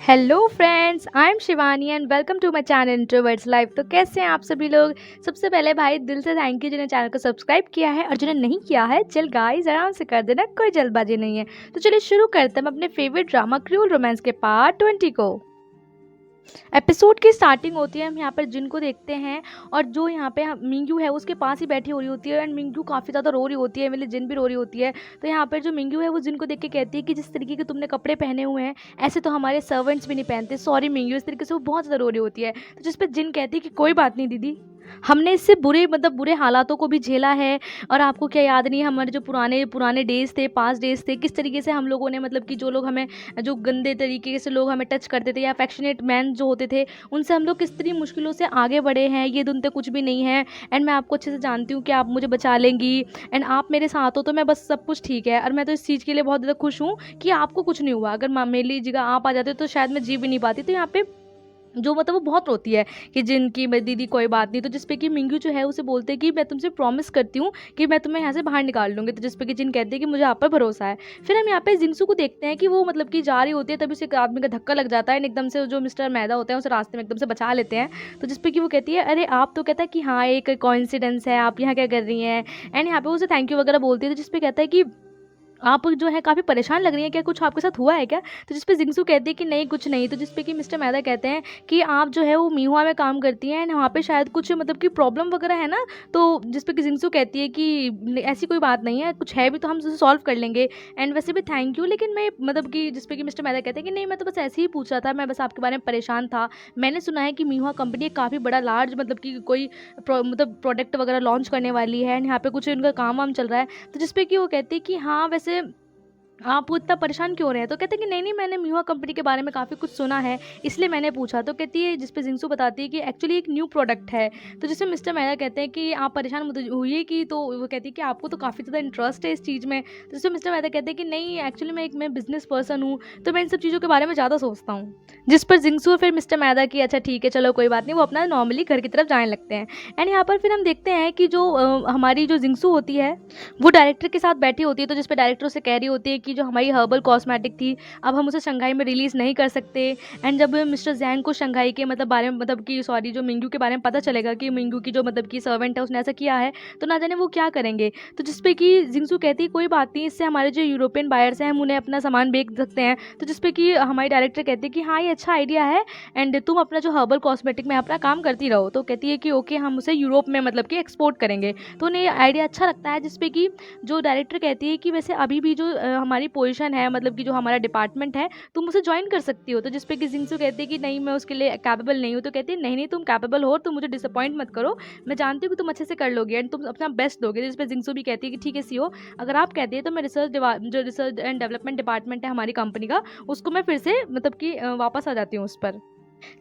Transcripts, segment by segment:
Hello friends, I am Shivani and welcome to my channel introverts life. तो कैसे हैं आप सभी लोग। सबसे पहले भाई दिल से थैंक यू जिन्हें चैनल को सब्सक्राइब किया है, और जिन्हें नहीं किया है चल गाइस आराम से कर देना, कोई जल्दबाजी नहीं है। तो चलिए शुरू करते हैं हम अपने फेवरेट ड्रामा क्रूल रोमांस के पार्ट 20 को। एपिसोड की स्टार्टिंग होती है, हम यहाँ पर जिन को देखते हैं, और जो यहाँ पे मिंगू है उसके पास ही बैठी हो रही होती है, एंड मिंगू काफ़ी ज़्यादा रो रही होती है, मतलब जिन भी रो रही होती है। तो यहाँ पर जो मिंगू है वो जिन को देख के कहती है कि जिस तरीके के तुमने कपड़े पहने हुए हैं ऐसे तो हमारे सर्वेंट्स भी नहीं पहनते, सॉरी मिंगू। इस तरीके से वो बहुत ज़्यादा रो रही होती है। तो जिस पर जिन कहती है कि कोई बात नहीं दीदी, हमने इससे बुरे हालातों को भी झेला है। और आपको क्या याद नहीं है हमारे जो पुराने पुराने डेज थे, पास्ट डेज थे, किस तरीके से हम लोगों ने मतलब कि जो लोग हमें, जो गंदे तरीके से लोग हमें टच करते थे या अफेक्शनेट मैन जो होते थे, उनसे हम लोग किस तरी मुश्किलों से आगे बढ़े हैं। ये दुन तो कुछ भी नहीं है, एंड मैं आपको अच्छे से जानती हूँ कि आप मुझे बचा लेंगी, एंड आप मेरे साथ हो तो मैं बस सब कुछ ठीक है। और मैं तो इस चीज़ के लिए बहुत ज़्यादा खुश हूँ कि आपको कुछ नहीं हुआ। अगर मेरी जगह आप आ जाते तो शायद मैं जी भी नहीं पाती। तो यहाँ पे जो मतलब वो बहुत रोती है कि जिनकी मैं दीदी कोई बात नहीं। तो जिस पे कि मिंगू जो है उसे बोलते हैं कि मैं तुमसे प्रॉमिस करती हूँ कि मैं तुम्हें यहाँ से बाहर निकाल लूँगी। तो जिस पे कि जिन कहती है कि मुझे आप पर भरोसा है। फिर हम यहाँ पे जिंसू को देखते हैं कि वो मतलब कि जा रही होती है, तभी उसे एक आदमी का धक्का लग जाता है, and एकदम से जो मिस्टर मैदा होता है उसे रास्ते में एकदम से बचा लेते हैं। तो जिस पे कि वो कहती है अरे आप, तो कहता है कि हाँ एक कॉइंसिडेंस है, आप यहाँ क्या कर रही हैं। एंड यहाँ पे उसे थैंक यू वगैरह बोलती है। तो जिस पे कहता है कि आप जो है काफ़ी परेशान लग रही हैं, क्या कुछ आपके साथ हुआ है क्या? तो जिस पे जिंगसू कहती है कि नहीं कुछ नहीं। तो जिस पे कि मिस्टर मैदा कहते हैं कि आप जो है वो मिहुआ में काम करती हैं, एंड वहाँ पे शायद कुछ मतलब कि प्रॉब्लम वगैरह है ना। तो जिस पे कि जिंगसू कहती है कि ऐसी कोई बात नहीं है, कुछ है भी तो हम उसे सॉल्व कर लेंगे, एंड वैसे भी थैंक यू, लेकिन मैं मतलब कि जिस पे कि मिस्टर मैदा कहते हैं कि नहीं मैं तो बस ऐसे ही पूछ रहा था, मैं बस आपके बारे में परेशान था। मैंने सुना है कि मिहुआ कंपनी काफ़ी बड़ा लार्ज मतलब कि कोई मतलब प्रोडक्ट वगैरह लॉन्च करने वाली है, एंड यहाँ पे कुछ इनका काम वाम चल रहा है। तो जिस पे कि वो कहती है कि हाँ वैसे आप इतना परेशान क्यों हो रहे हैं? तो कहते हैं कि नहीं नहीं, मैंने मिहुआ कंपनी के बारे में काफ़ी कुछ सुना है, इसलिए मैंने पूछा। तो कहती है, जिस पे जिंसू बताती है कि एक्चुअली एक न्यू प्रोडक्ट है। तो जिसमें मिस्टर मेहरा कहते हैं कि आप परेशान मत होइए, कि तो वो कहती है कि आपको तो काफ़ी ज़्यादा इंटरेस्ट है इस चीज़ में। तो जिसमें मिस्टर मेहरा कहते हैं कि नहीं एक्चुअली मैं बिजनेस पर्सन हूँ, तो मैं इन सब चीज़ों के बारे में ज़्यादा सोचता हूँ। जिस पर जिंसू फिर मिस्टर मेहरा की अच्छा ठीक है चलो कोई बात नहीं, वो अपना नॉर्मली घर की तरफ जाने लगते हैं। एंड यहाँ पर फिर हम देखते हैं कि जो हमारी जो जिंसू होती है वो डायरेक्टर के साथ बैठी होती है। तो जिस पे डायरेक्टर उसे कह रही होती है कि जो हमारी हर्बल कॉस्मेटिक थी, अब हम उसे शंघाई में रिलीज़ नहीं कर सकते। एंड जब मिस्टर जैन को शंघाई के मतलब बारे में मतलब कि सॉरी जो मिंगू के बारे में पता चलेगा कि मिंगू की जो मतलब कि सर्वेंट है उसने ऐसा किया है, तो ना जाने वो क्या करेंगे। तो जिस पे कि जिंसू कहती है कोई बात नहीं, इससे हमारे जो यूरोपियन बायर्स हैं हम उन्हें अपना सामान बेच सकते हैं। तो जिस पे कि हमारी डायरेक्टर कहती है कि हाँ ये अच्छा आइडिया है, एंड तुम अपना जो हर्बल कॉस्मेटिक में अपना काम करती रहो। तो कहती है कि ओके हम उसे यूरोप में मतलब कि एक्सपोर्ट करेंगे। तो उन्हें ये आइडिया अच्छा लगता है। जिस पे कि जो डायरेक्टर कहती है कि वैसे अभी भी जो हमारी पोजीशन है मतलब कि जो हमारा डिपार्टमेंट है, तुम उसे ज्वाइन कर सकती हो। तो जिस पे कि जिंसू कहती है कि नहीं मैं उसके लिए कैपेबल नहीं हूँ। तो कहती है नहीं नहीं तुम कैपेबल हो, तुम मुझे डिसअपॉइंट मत करो, मैं जानती हूँ कि तुम अच्छे से कर लोगे एंड तुम अपना बेस्ट दोगे। जिस पे जिंसू भी कहती है कि ठीक है सीओ, अगर आप कहती है तो मैं जो रिसर्च एंड डेवलपमेंट डिपार्टमेंट है हमारी कंपनी का, उसको मैं फिर से मतलब कि वापस आ जाती हूँ उस पर।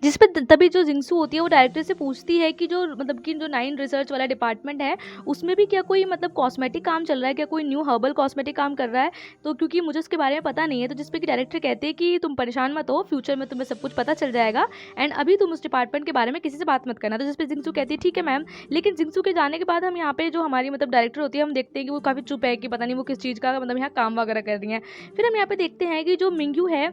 जिस पे तभी जो जिंसू होती है वो डायरेक्टर से पूछती है कि जो मतलब कि जो 9 रिसर्च वाला डिपार्टमेंट है उसमें भी क्या कोई मतलब कॉस्मेटिक काम चल रहा है, क्या कोई न्यू हर्बल कॉस्मेटिक काम कर रहा है। तो क्योंकि मुझे उसके बारे में पता नहीं है। तो जिस पे कि डायरेक्टर कहते हैं कि तुम परेशान मत हो, फ्यूचर में तुम्हें सब कुछ पता चल जाएगा, एंड अभी तुम उस डिपार्टमेंट के बारे में किसी से बात मत करना। तो जिस पे जिंसू कहती है ठीक है मैम। लेकिन जिंसू के जाने के बाद हम यहाँ पे जो हमारी मतलब डायरेक्टर होती है हम देखते हैं कि वो काफ़ी चुप है, कि पता नहीं वो किस चीज़ का मतलब यहाँ काम वगैरह कर रही हैं। फिर हम यहाँ पे देखते हैं कि जो मिंगू है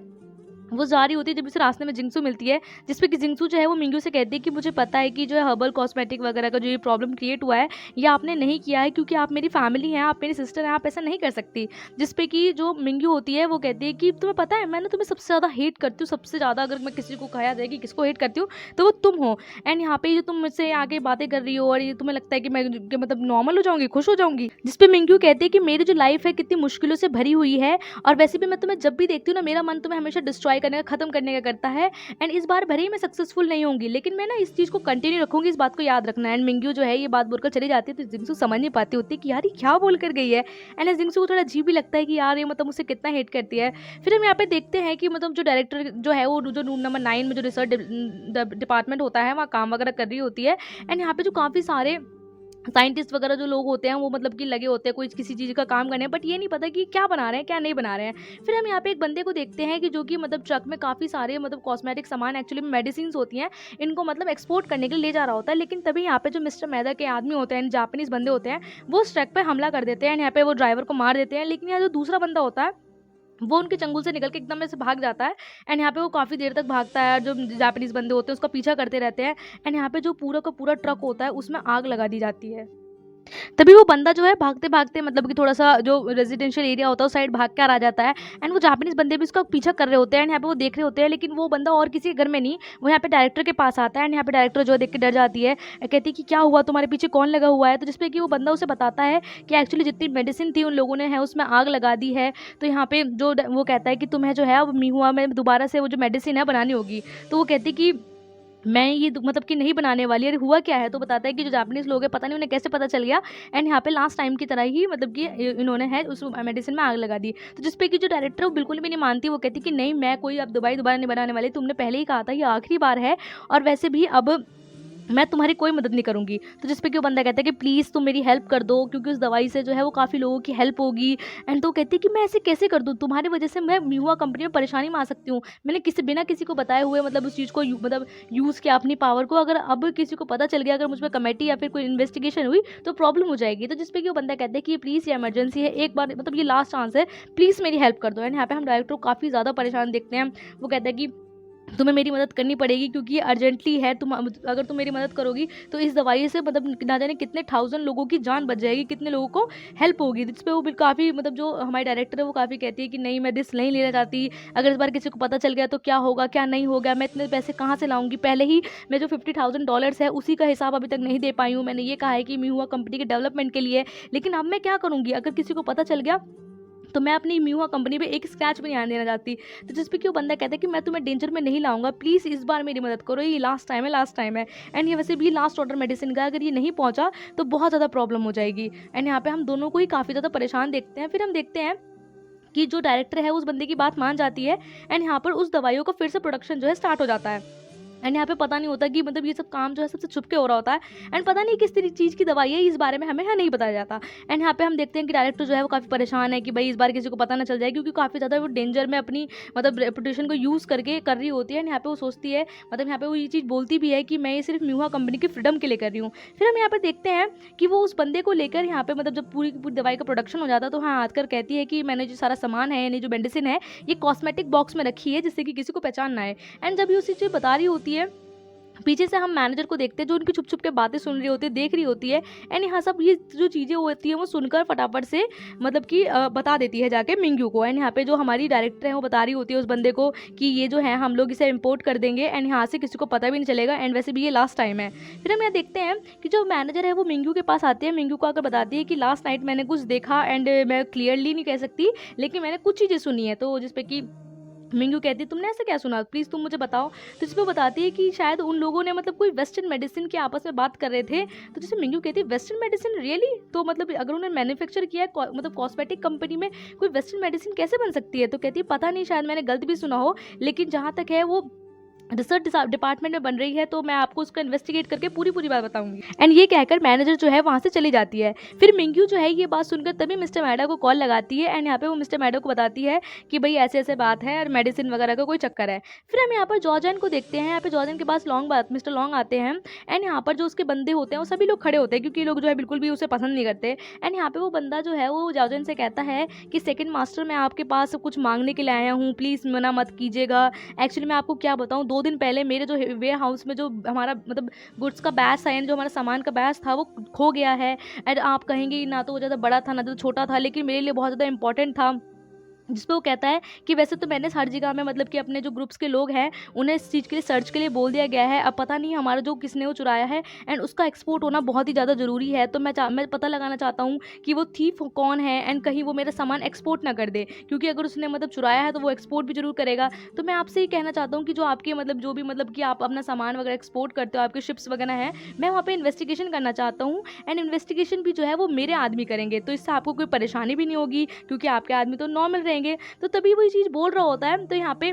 वो जा रही होती है, जब उसे रास्ते में जिंसू मिलती है। जिस पे कि जिंसू जो है वो मिंगू से कहती है कि मुझे पता है कि जो है हर्बल कॉस्मेटिक वगैरह का जो ये प्रॉब्लम क्रिएट हुआ है, ये आपने नहीं किया है क्योंकि आप मेरी फैमिली हैं, आप मेरी सिस्टर हैं, आप ऐसा नहीं कर सकती। जिस पे कि जो मिंगू होती है वो कहती है कि तुम्हें पता है मैं ना तुम्हें सबसे ज़्यादा हेट करती हूँ, सबसे ज़्यादा अगर मैं किसी को कहा जाए कि किसको हेट करती हूँ तो वो तुम हो। एंड यहाँ पे जो तुम मुझसे आगे बातें कर रही हो और ये तुम्हें लगता है कि मैं कि मतलब नॉर्मल हो जाऊंगी, खुश हो जाऊंगी। जिस पे मिंगू कहती है कि मेरी जो लाइफ है कितनी मुश्किलों से भरी हुई है, और वैसे भी मैं तुम्हें जब भी देखती हूँ ना मेरा मन तुम्हें हमेशा डिस्ट्रॉय करने का, खत्म करने का करता है। एंड इस बार भले ही मैं सक्सेसफुल नहीं होंगी, लेकिन मैं ना इस चीज़ को कंटिन्यू रखूंगी, इस बात को याद रखना। एंड मिंगू जो है ये बात बोलकर चली जाती है। तो जिंसू समझ नहीं पाती होती कि यार ये क्या बोल कर गई है। एंड जिंसू को थोड़ा अजीब भी लगता है कि यार ये मतलब मुझसे कितना हेट करती है। फिर हम यहाँ पे देखते हैं कि मतलब जो डायरेक्टर जो है वो जो रूम नंबर 9 में जो रिसर्च डिपार्टमेंट होता है वहाँ काम वगैरह कर रही होती है। एंड यहाँ पे जो काफ़ी सारे साइंटिस्ट वगैरह जो लोग होते हैं वो मतलब कि लगे होते हैं कोई किसी चीज़ का काम करने, बट ये नहीं पता कि क्या बना रहे हैं क्या नहीं बना रहे हैं। फिर हम यहाँ पे एक बंदे को देखते हैं कि जो कि मतलब ट्रक में काफ़ी सारे मतलब कॉस्मेटिक सामान, एक्चुअली में मेडिसिन होती हैं, इनको मतलब एक्सपोर्ट करने के लिए ले जा रहा होता है। लेकिन तभी यहाँ पे जो मिस्टर मैदा के आदमी होते हैं, जापानीज बंदे होते हैं, वो उस ट्रक पर हमला कर देते हैं, यहाँ पे वो ड्राइवर को मार देते हैं। लेकिन यहाँ जो दूसरा बंदा होता है वो उनके चंगुल से निकल के एकदम ऐसे भाग जाता है। एंड यहाँ पे वो काफ़ी देर तक भागता है और जो जापानीज़ बंदे होते हैं उसका पीछा करते रहते हैं। एंड यहाँ पे जो पूरा का पूरा ट्रक होता है उसमें आग लगा दी जाती है। तभी वो बंदा जो है भागते-भागते मतलब कि थोड़ा-सा जो रेज़िडेंशियल एरिया होता है उस साइड भाग कर आ जाता है। एंड वो जापानीज़ बंदे भी उसका पीछा कर रहे होते हैं एंड यहाँ पे वो देख रहे होते हैं, लेकिन वो बंदा और किसी के घर में नहीं, वो यहाँ पे डायरेक्टर के पास आता है। एंड यहाँ पे डायरेक्टर जो है देख के डर जाती है। कहती है कि क्या हुआ, तुम्हारे पीछे कौन लगा हुआ है? तो जिसपे कि वो बंदा उसे बताता है कि एक्चुअली जितनी मेडिसिन थी उन लोगों ने है उसमें आग लगा दी है। तो यहाँ पे जो वो कहता है कि तुम्हें जो है अब मिहुआ में दोबारा से वो जो मेडिसिन है बनानी होगी। तो वो कहती है कि मैं ये मतलब कि नहीं बनाने वाली, अरे हुआ क्या है? तो बताता है कि जो जापानीज़ लोग हैं पता नहीं उन्हें कैसे पता चल गया। एंड यहाँ पे लास्ट टाइम की तरह ही मतलब कि इन्होंने है उस मेडिसिन में आग लगा दी। तो जिस पे कि जो डायरेक्टर है वो बिल्कुल भी नहीं मानती, वो कहती कि नहीं, मैं कोई अब दवाई दोबारा नहीं बनाने वाली, तुमने पहले ही कहा था ये आखिरी बार है और वैसे भी अब मैं तुम्हारी कोई मदद नहीं करूँगी। तो जिस पे कि वो बंदा कहता है कि प्लीज़ तुम मेरी हेल्प कर दो, क्योंकि उस दवाई से जो है वो काफ़ी लोगों की हेल्प होगी। एंड तो वो कहती है कि मैं ऐसे कैसे कर दूँ? तुम्हारी वजह से मैं मिहुआ कंपनी में परेशानी में आ सकती हूँ। मैंने बिना किसी को बताए हुए मतलब उस चीज़ को मतलब यूज़ किया अपनी पावर को, अगर अब किसी को पता चल गया, अगर मुझ पे कमेटी या फिर कोई इन्वेस्टिगेशन हुई तो प्रॉब्लम हो जाएगी। तो जिस पे कि वो बंदा कहता है कि प्लीज़ ये इमरजेंसी है, एक बार मतलब ये लास्ट चांस है, प्लीज़ मेरी हेल्प कर दो। एंड यहाँ पे हम डायरेक्टर को काफ़ी ज़्यादा परेशान देखते हैं। वो कहता है कि तुम्हें मेरी मदद करनी पड़ेगी क्योंकि ये अर्जेंटली है, तुम अगर तुम मेरी मदद करोगी तो इस दवाई से मतलब ना जाने कितने 1000 लोगों की जान बच जाएगी, कितने लोगों को हेल्प होगी। जिस पे वो काफ़ी मतलब जो हमारी डायरेक्टर है वो काफ़ी कहती है कि नहीं, मैं रिस्क नहीं लेना चाहती, अगर इस बार किसी को पता चल गया तो क्या होगा, क्या नहीं होगा, मैं इतने पैसे कहाँ से लाऊंगी, पहले ही मैं जो $50,000 है उसी का हिसाब अभी तक नहीं दे पाई हूँ। मैंने ये कहा है कि मिहुआ कंपनी के डेवलपमेंट के लिए, लेकिन अब मैं क्या करूँगी, अगर किसी को पता चल गया तो मैं अपनी मिहुआ कंपनी पे एक स्क्रैच भी नहीं आने देना चाहती। तो जिस पे कि वो बंदा कहता है कि मैं तुम्हें डेंजर में नहीं लाऊंगा, प्लीज़ इस बार मेरी मदद करो, ये लास्ट टाइम है, लास्ट टाइम है। एंड ये वैसे भी लास्ट ऑर्डर मेडिसिन का, अगर ये नहीं पहुंचा तो बहुत ज़्यादा प्रॉब्लम हो जाएगी। एंड यहाँ पे हम दोनों को ही काफ़ी ज़्यादा परेशान देखते हैं। फिर हम देखते हैं कि जो डायरेक्टर है उस बंदे की बात मान जाती है। एंड यहाँ पर उस दवाइयों का फिर से प्रोडक्शन जो है स्टार्ट हो जाता है। एंड यहाँ पे पता नहीं होता कि मतलब ये सब काम जो है सबसे छुप के हो रहा होता है। एंड पता नहीं किस तरीके चीज़ की दवाई है, इस बारे में हमें यहाँ नहीं बताया जाता। एंड यहाँ पे हम देखते हैं कि डायरेक्टर जो है वो काफ़ी परेशान है कि भाई इस बार किसी को पता ना चल जाए, क्योंकि काफ़ी ज़्यादा वो डेंजर में अपनी मतलब रेपुटेशन को यूज़ करके कर रही होती है। एंड यहाँ पे वो सोचती है, मतलब यहाँ पे वो ये चीज़ बोलती भी है कि मैं ये सिर्फ मिहुआ कंपनी की फ्रीडम के लिए कर रही हूँ। फिर हम यहाँ पर देखते हैं कि वो उस बंदे को लेकर यहाँ पे मतलब जब पूरी की पूरी दवाई का प्रोडक्शन हो जाता है तो हाँ आकर कहती है कि मैंने जो सारा सामान है, यानी जो मेडिसिन है, ये कॉस्मेटिक बॉक्स में रखी है जिससे कि किसी को पहचान ना आए। एंड जब ये उसी चीज़ बता रही होती है, पीछे से हम मैनेजर को देखते हैं जो उनकी छुप-छुप के बातें सुन रही होती है, देख रही होती है। एंड यहाँ सब ये जो चीज़ें होती हैं वो सुनकर फटाफट से मतलब कि बता देती है जाके मिंग्यू को। एंड यहाँ पे जो हमारी डायरेक्टर है वो बता रही होती है उस बंदे को कि ये जो है हम लोग इसे इम्पोर्ट कर देंगे एंड यहाँ से किसी को पता भी नहीं चलेगा, एंड वैसे भी ये लास्ट टाइम है। फिर हम यहाँ देखते हैं कि जो मैनेजर है वो मिंग्यू के पास आती है, मिंग्यू को आकर बताती है कि लास्ट नाइट मैंने कुछ देखा, एंड मैं क्लियरली नहीं कह सकती लेकिन मैंने कुछ चीज़ें सुनी है। तो जिस पे कि मिंगू कहती है तुमने ऐसा क्या सुना, प्लीज़ तुम मुझे बताओ। तो इस पे बताती है कि शायद उन लोगों ने मतलब कोई वेस्टर्न मेडिसिन की आपस में बात कर रहे थे। तो जैसे मिंगू कहती है वेस्टर्न मेडिसिन रियली, तो मतलब अगर उन्होंने मैन्युफैक्चर किया है मतलब कॉस्मेटिक कंपनी में कोई वेस्टर्न मेडिसिन कैसे बन सकती है। तो कहती है पता नहीं, शायद मैंने गलत भी सुना हो, लेकिन जहाँ तक है वो रिसर्च डिपार्टमेंट में बन रही है, तो मैं आपको उसका इन्वेस्टिगेट करके पूरी पूरी बात बताऊंगी। एंड ये कहकर मैनेजर जो है वहाँ से चली जाती है। फिर मिंग्यू जो है ये बात सुनकर तभी मिस्टर मैडा को कॉल लगाती है। एंड यहाँ पे वो मिस्टर मैडा को बताती है कि भाई ऐसे ऐसे बात है और मेडिसिन वगैरह का कोई चक्कर है। फिर हम यहाँ पर जॉर्जन को देखते हैं। यहाँ पे जॉर्जन के पास मिस्टर लॉन्ग आते हैं। एंड यहाँ पर जो उसके बंदे होते हैं वो सभी लोग खड़े होते हैं, क्योंकि लोग जो है बिल्कुल भी उसे पसंद नहीं करते। एंड यहाँ पे वो बंदा जो है वो जॉर्जन से कहता है कि सेकंड मास्टर मैं आपके पास कुछ मांगने के लिए आया हूँ, प्लीज़ मना मत कीजिएगा। एक्चुअली मैं आपको क्या बताऊँ, 2 दिन पहले मेरे जो वेयर हाउस में जो हमारा मतलब गुड्स का बैच था, यानी जो हमारा सामान का बैच था वो खो गया है। एंड आप कहेंगे ना तो वो ज़्यादा बड़ा था ना तो छोटा था, लेकिन मेरे लिए बहुत ज़्यादा इंपॉर्टेंट था। जिस पे वो कहता है कि वैसे तो मैंने हर जगह में मतलब कि अपने जो ग्रुप्स के लोग हैं उन्हें इस चीज़ के लिए सर्च के लिए बोल दिया गया है, अब पता नहीं हमारा जो किसने वो चुराया है, एंड उसका एक्सपोर्ट होना बहुत ही ज़्यादा ज़रूरी है। तो मैं पता लगाना चाहता हूँ कि वो थीफ कौन है, एंड कहीं वो मेरा सामान एक्सपोर्ट ना कर दे, क्योंकि अगर उसने मतलब चुराया है तो वो एक्सपोर्ट भी जरूर करेगा। तो मैं आपसे ये कहना चाहता हूँ कि जो आपके मतलब जो भी मतलब कि आप अपना सामान वगैरह एक्सपोर्ट करते हो, आपके शिप्स वगैरह हैं, मैं वहाँ पर इन्वेस्टिगेशन करना चाहता हूँ। एंड इन्वेस्टिगेशन भी जो है वो मेरे आदमी करेंगे, तो इससे आपको कोई परेशानी भी नहीं होगी, क्योंकि आपके आदमी तो नॉर्मल रहेंगे। तो तभी वो ये चीज़ बोल रहा होता है। तो यहाँ पे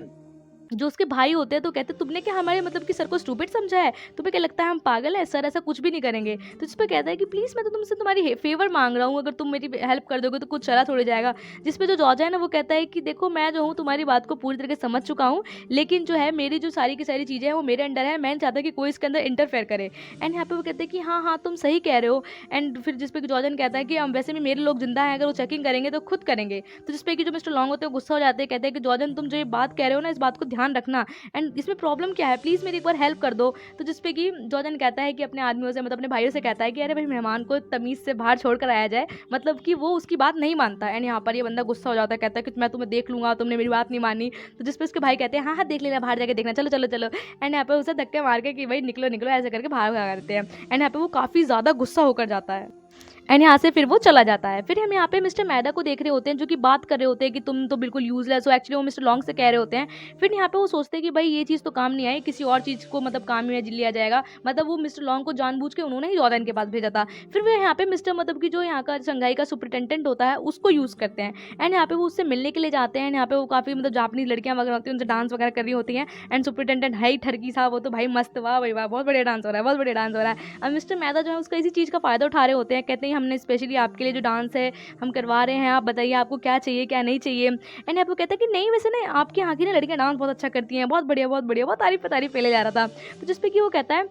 जो उसके भाई होते हैं तो कहते हैं तुमने क्या हमारे मतलब कि सर को स्टूपिड समझा है, तुम्हें क्या लगता है हम पागल है, सर ऐसा कुछ भी नहीं करेंगे। तो जिस पे कहता है कि प्लीज़ मैं तो तुमसे तुम्हारी फेवर मांग रहा हूँ, अगर तुम मेरी हेल्प कर दोगे तो कुछ चला थोड़ी जाएगा। जिस पे जो जॉर्ज है ना वो कहता है कि देखो मैं जो हूँ तुम्हारी बात को पूरी तरीके से समझ चुका हूँ, लेकिन जो है मेरी जो सारी की सारी चीज़ें हैं वो मेरे अंडर है, मैं नहीं चाहता कि कोई इसके अंदर इंटरफेयर करे। एंड यहाँ पे वो कहते हैं कि हाँ हाँ तुम सही कह रहे हो। एंड फिर जिस पे कि जॉर्जन कहता है कि वैसे भी मेरे लोग जिंदा हैं, अगर वो चेकिंग करेंगे तो खुद करेंगे। तो जिस पे कि जो मिस्टर लॉन्ग होते हैं गुस्सा हो जाते हैं, कहते हैं कि जॉर्जन तुम जो ये बात कह रहे हो ना इस बात को ध्यान रखना, एंड इसमें प्रॉब्लम क्या है, प्लीज़ मेरी एक बार हेल्प कर दो। तो जिस पे कि जॉर्जन कहता है कि अपने आदमियों से मतलब अपने भाइयों से कहता है कि अरे भाई मेहमान को तमीज़ से बाहर छोड़ कर आया जाए, मतलब कि वो उसकी बात नहीं मानता। एंड यहाँ पर ये बंदा गुस्सा हो जाता है, कहता है कि मैं तुम्हें देख लूँगा, तुमने मेरी बात नहीं मानी। तो जिस पे उसके भाई कहते हैं हाँ हाँ देख लेना, बाहर जाके देखना, चलो चलो चलो। एंड यहाँ पे उसे धक्के मार के कि भाई निकलो निकलो ऐसे करके बाहर भगा देते हैं। एंड यहाँ पे वो काफ़ी ज़्यादा गुस्सा होकर जाता है एंड यहाँ से फिर वो चला जाता है। फिर हम यहाँ पे मिस्टर मैदा को देख रहे होते हैं जो कि बात कर रहे होते हैं कि तुम तो बिल्कुल यूजलेस हो, एक्चुअली वो मिस्टर लॉन्ग से कह रहे होते हैं। फिर यहाँ पे वो सोचते हैं कि भाई ये चीज़ तो काम नहीं आई, किसी और चीज़ को मतलब काम में लिया जाएगा। मतलब वो मिस्टर लॉन्ग को जानबूझ के उन्होंने ही जॉर्डन के पास भेजा था। फिर वो यहाँ पे मिस्टर मतलब कि जो यहाँ का शंघाई का सुपरिटेंडेंट होता है उसको यूज़ करते हैं। एंड यहाँ पे वो उससे मिलने के लिए जाते हैं। यहाँ पे वो काफ़ी मतलब जापानीज लड़कियाँ वगैरह होती हैं, उनसे डांस वगैरह कर रही होती हैं। एंड सुपरिटेंडेंट है ही ठरकी सा, वो तो भाई मस्त, वाह भाई वाह, बहुत बढ़िया डांस हो रहा है, बहुत बढ़िया डांस हो रहा है। अब मिस्टर मैदा जो है उसका इसी चीज़ का फ़ायदा उठा रहे होते हैं, कहते हैं हमने स्पेशली आपके लिए जो डांस है हम करवा रहे हैं, आप बताइए आपको क्या चाहिए क्या नहीं चाहिए। एंड आपको कहता है कि नहीं वैसे ना आपके यहाँ की ना लड़कियाँ डांस बहुत अच्छा करती हैं, बहुत बढ़िया बहुत बढ़िया, बहुत तारीफ पे ले जा रहा था। तो जिस पे कि वो कहता है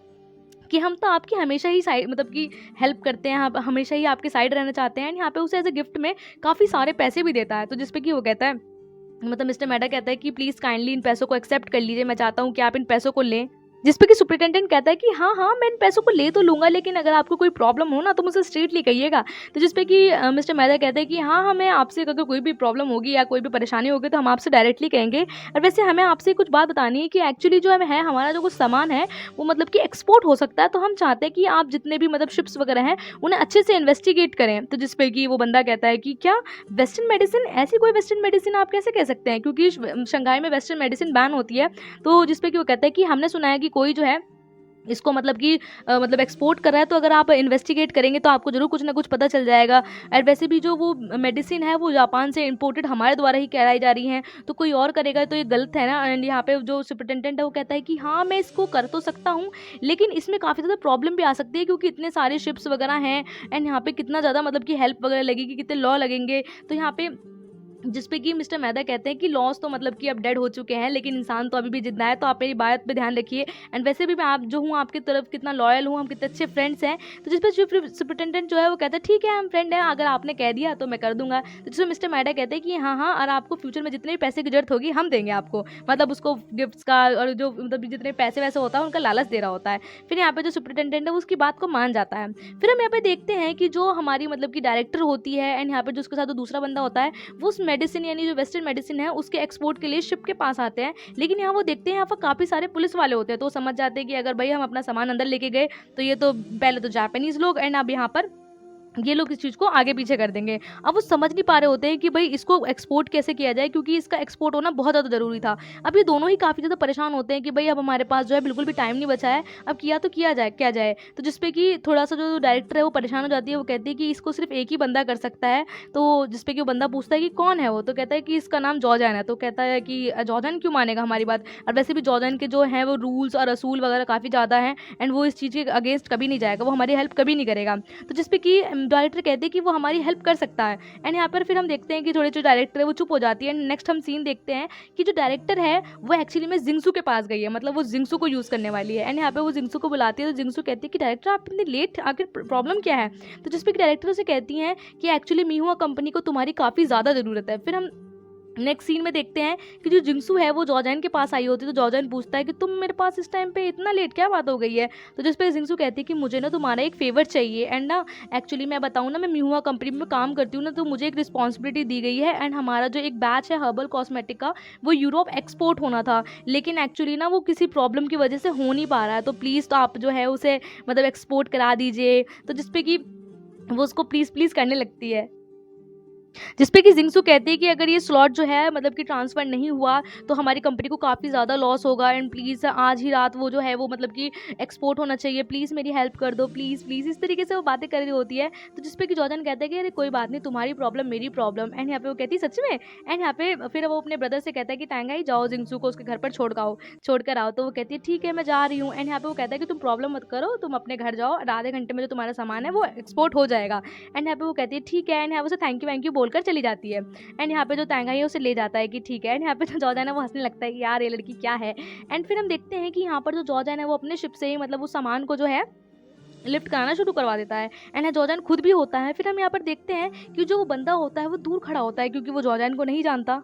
कि हम तो आपकी हमेशा ही साइड मतलब कि हेल्प करते हैं, आप हमेशा ही आपके साइड रहना चाहते हैं। एंड यहाँ पे उसे एज ए गिफ्ट में काफ़ी सारे पैसे भी देता है। तो जिस पे कि वो कहता है मतलब मिस्टर मैडा कहता है कि प्लीज़ काइंडली इन पैसों को एक्सेप्ट कर लीजिए, मैं चाहता हूँ कि आप इन पैसों को लें। जिस पे कि सुपरिटेंडेंट कहता है कि हाँ हाँ मैं इन पैसों को ले तो लूँगा, लेकिन अगर आपको कोई प्रॉब्लम हो ना तो मुझे स्ट्रेटली कहिएगा। तो जिस पे कि मिस्टर मैदा कहता है कि हाँ हमें आपसे अगर कोई भी प्रॉब्लम होगी या कोई भी परेशानी होगी तो हम आपसे डायरेक्टली कहेंगे। और वैसे हमें आपसे कुछ बात बतानी है कि एक्चुअली जो है हमारा जो कुछ सामान है वो मतलब कि एक्सपोर्ट हो सकता है, तो हम चाहते हैं कि आप जितने भी मतलब शिप्स वगैरह हैं उन्हें अच्छे से इन्वेस्टिगेट करें। तो जिस पे कि वो बंदा कहता है कि क्या वेस्टर्न मेडिसिन, ऐसी कोई वेस्टर्न मेडिसिन आप कैसे कह सकते हैं, क्योंकि शंघाई में वेस्टर्न मेडिसिन बैन होती है। तो जिस पे कि वो कहता है कि हमने सुना है कि कोई जो है इसको मतलब कि मतलब एक्सपोर्ट कर रहा है, तो अगर आप इन्वेस्टिगेट करेंगे तो आपको ज़रूर कुछ ना कुछ पता चल जाएगा। और वैसे भी जो वो मेडिसिन है वो जापान से इंपोर्टेड हमारे द्वारा ही कराई जा रही हैं, तो कोई और करेगा तो ये गलत है ना। एंड यहाँ पे जो सुपरिटेंडेंट है वो कहता है कि हाँ मैं इसको कर तो सकता हूँ, लेकिन इसमें काफ़ी ज़्यादा प्रॉब्लम भी आ सकती है क्योंकि इतने सारे शिप्स वगैरह हैं। एंड यहाँ पे कितना ज़्यादा मतलब कि हेल्प वगैरह लगेगी, कितने लॉ लगेंगे। तो यहाँ पे जिस पे कि मिस्टर मैदा कहते हैं कि लॉस तो मतलब कि अब डेड हो चुके हैं, लेकिन इंसान तो अभी भी जिंदा है, तो आप मेरी बात पे ध्यान रखिए। एंड वैसे भी मैं आप जो हूँ आपकी तरफ कितना लॉयल हूँ, हम कितने अच्छे फ्रेंड्स हैं। तो जिस पे सुपरिटेंडेंट जो है वो कहता है ठीक है हम फ्रेंड हैं, अगर आपने कह दिया तो मैं कर दूंगा। तो जिसमें मिस्टर मैदा कहते हैं कि हाँ हाँ और आपको फ्यूचर में जितने भी पैसे की जरूरत होगी हम देंगे आपको, मतलब उसको गिफ्ट्स का और जो मतलब जितने पैसे वैसे होता है उनका लालच दे रहा होता है। फिर यहाँ पे जो सुपरिटेंडेंट है वो उसकी बात को मान जाता है। फिर हम यहाँ पे देखते हैं कि जो हमारी मतलब कि डायरेक्टर होती है एंड यहाँ पे जो उसके साथ जो दूसरा बंदा होता है वो उस मेडिसिन यानी जो वेस्टर्न मेडिसिन है उसके एक्सपोर्ट के लिए शिप के पास आते हैं। लेकिन यहाँ वो देखते हैं यहाँ पर काफ़ी सारे पुलिस वाले होते हैं, तो वो समझ जाते हैं कि अगर भाई हम अपना सामान अंदर लेके गए तो ये तो पहले तो जापानीज लोग एंड अब यहाँ पर ये लोग इस चीज़ को आगे पीछे कर देंगे। अब वो समझ नहीं पा रहे होते हैं कि भाई इसको एक्सपोर्ट कैसे किया जाए, क्योंकि इसका एक्सपोर्ट होना बहुत ज़्यादा ज़रूरी था। अब ये दोनों ही काफ़ी ज़्यादा परेशान होते हैं कि भाई अब हमारे पास जो है बिल्कुल भी टाइम नहीं बचा है, अब किया तो किया जाए क्या जाए। तो जिस पे कि थोड़ा सा जो डायरेक्टर है वो परेशान हो जाती है, वो कहती है कि इसको सिर्फ एक ही बंदा कर सकता है। तो जिस पे कि वो बंदा पूछता है कि कौन है वो, तो कहता है कि इसका नाम जॉर्जन है। तो कहता है कि जॉर्जन क्यों मानेगा हमारी बात, और वैसे भी जॉर्जन के जो हैं वो रूल्स और असूल वगैरह काफ़ी ज़्यादा हैं एंड वो इस चीज़ के अगेंस्ट कभी नहीं जाएगा, वो हमारी हेल्प कभी नहीं करेगा। तो जिस पे कि डायरेक्टर कहते हैं कि वो हमारी हेल्प कर सकता है। एंड यहाँ पर फिर हम देखते हैं कि थोड़े जो डायरेक्टर है वो चुप हो जाती है। नेक्स्ट हम सीन देखते हैं कि जो डायरेक्टर है वो एक्चुअली में जिंगसू के पास गई है, मतलब वो जिंगसू को यूज़ करने वाली है। एंड यहाँ पे वो जिंगसू को बुलाती है, तो जिंगसू कहती है कि डायरेक्टर आप इतने लेट, आखिर प्रॉब्लम क्या है। तो जिस पे डायरेक्टर उसे कहती हैं कि एक्चुअली मीहुआ कंपनी को तुम्हारी काफ़ी ज़्यादा ज़रूरत है। फिर हम नेक्स्ट सीन में देखते हैं कि जो जिंगसू है वो जॉर्जन के पास आई होती है। तो जॉर्जन पूछता है कि तुम मेरे पास इस टाइम पे इतना लेट क्या बात हो गई है। तो जिस पे जिंगसू कहती है कि मुझे ना तुम्हारा एक फेवर चाहिए, एंड ना एक्चुअली मैं बताऊँ ना मैं मीहुआ कंपनी में काम करती हूँ ना, तो मुझे एक रिस्पॉन्सिबिलिटी दी गई है एंड हमारा जो एक बैच है हर्बल कॉस्मेटिक का वो यूरोप एक्सपोर्ट होना था, लेकिन एक्चुअली ना वो किसी प्रॉब्लम की वजह से हो नहीं पा रहा है। तो प्लीज़ तो आप जो है उसे मतलब एक्सपोर्ट करा दीजिए। तो जिस पे कि वो उसको प्लीज़ प्लीज़ करने लगती है। जिस पे कि जिंगसू कहते हैं कि अगर ये स्लॉट जो है मतलब कि ट्रांसफ़र नहीं हुआ तो हमारी कंपनी को काफ़ी ज़्यादा लॉस होगा एंड प्लीज़ आज ही रात वो जो है वो मतलब कि एक्सपोर्ट होना चाहिए, प्लीज़ मेरी हेल्प कर दो, प्लीज़ प्लीज़, इस तरीके से वो बातें कर रही होती है। तो जिस पे कि जॉर्डन कहता है कि अरे कोई बात नहीं, तुम्हारी प्रॉब्लम मेरी प्रॉब्लम, एंड यहाँ पे वो कहती है सच में, एंड यहाँ पे फिर वो अपने ब्रदर से कहता है कि टैंगाई जाओ जिंगसू को उसके घर पर छोड़ कर आओ। तो वो कहती है ठीक है मैं जा रही हूँ, एंड यहाँ पे वो कहता है कि तुम प्रॉब्लम मत करो, तुम अपने घर जाओ और आधे घंटे में जो तुम्हारा सामान है वो एक्सपोर्ट हो जाएगा। एंड यहाँ पे वो कहती है ठीक है, एंड यहाँ पे उसे थैंक यू बोलकर चली जाती है। एंड यहाँ पे जो तांगा है उसे ले जाता है कि ठीक है, एंड यहाँ पे जो जॉर्डन है वो हंसने लगता है कि यार ये लड़की क्या है। एंड फिर हम देखते हैं कि यहाँ पर जो जॉर्डन है वो अपने शिप से ही मतलब उस सामान को जो है लिफ्ट कराना शुरू करवा देता है, एंड जॉर्डन खुद भी होता है। फिर हम यहाँ पर देखते हैं कि जो वो बंदा होता है वो दूर खड़ा होता है क्योंकि वो जॉर्डन को नहीं जानता।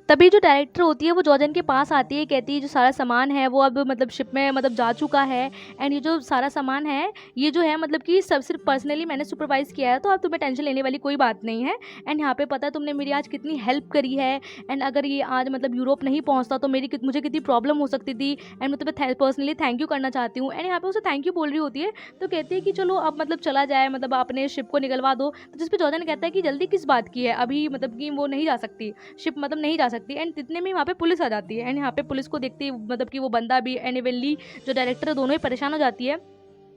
तभी जो डायरेक्टर होती है वो जॉर्डन के पास आती है, कहती है जो सारा सामान है वो अब मतलब शिप में मतलब जा चुका है, एंड ये जो सारा सामान है ये जो है मतलब कि सब सिर्फ पर्सनली मैंने सुपरवाइज़ किया है, तो अब तुम्हें टेंशन लेने वाली कोई बात नहीं है। एंड यहाँ पे पता है तुमने मेरी आज कितनी हेल्प करी है, एंड अगर ये आज मतलब यूरोप नहीं पहुँचता तो मुझे कितनी प्रॉब्लम हो सकती थी, एंड मैं तुम्हें पर्सनली थैंक यू करना चाहती हूँ। एंड यहाँ पे उसे थैंक यू बोल रही होती है, तो कहती है कि चलो अब मतलब चला जाए, मतलब अपने शिप को निकलवा दो। तो जिस पे जॉर्डन कहता है कि जल्दी किस बात की है, अभी मतलब कि वो नहीं जा सकती, शिप मतलब नहीं जा सकती। एंड इतने में वहाँ पे पुलिस आ जाती है, एंड यहाँ पे पुलिस को देखते ही मतलब कि वो बंदा भी एंड इवेनली जो डायरेक्टर है दोनों ही परेशान हो जाती है।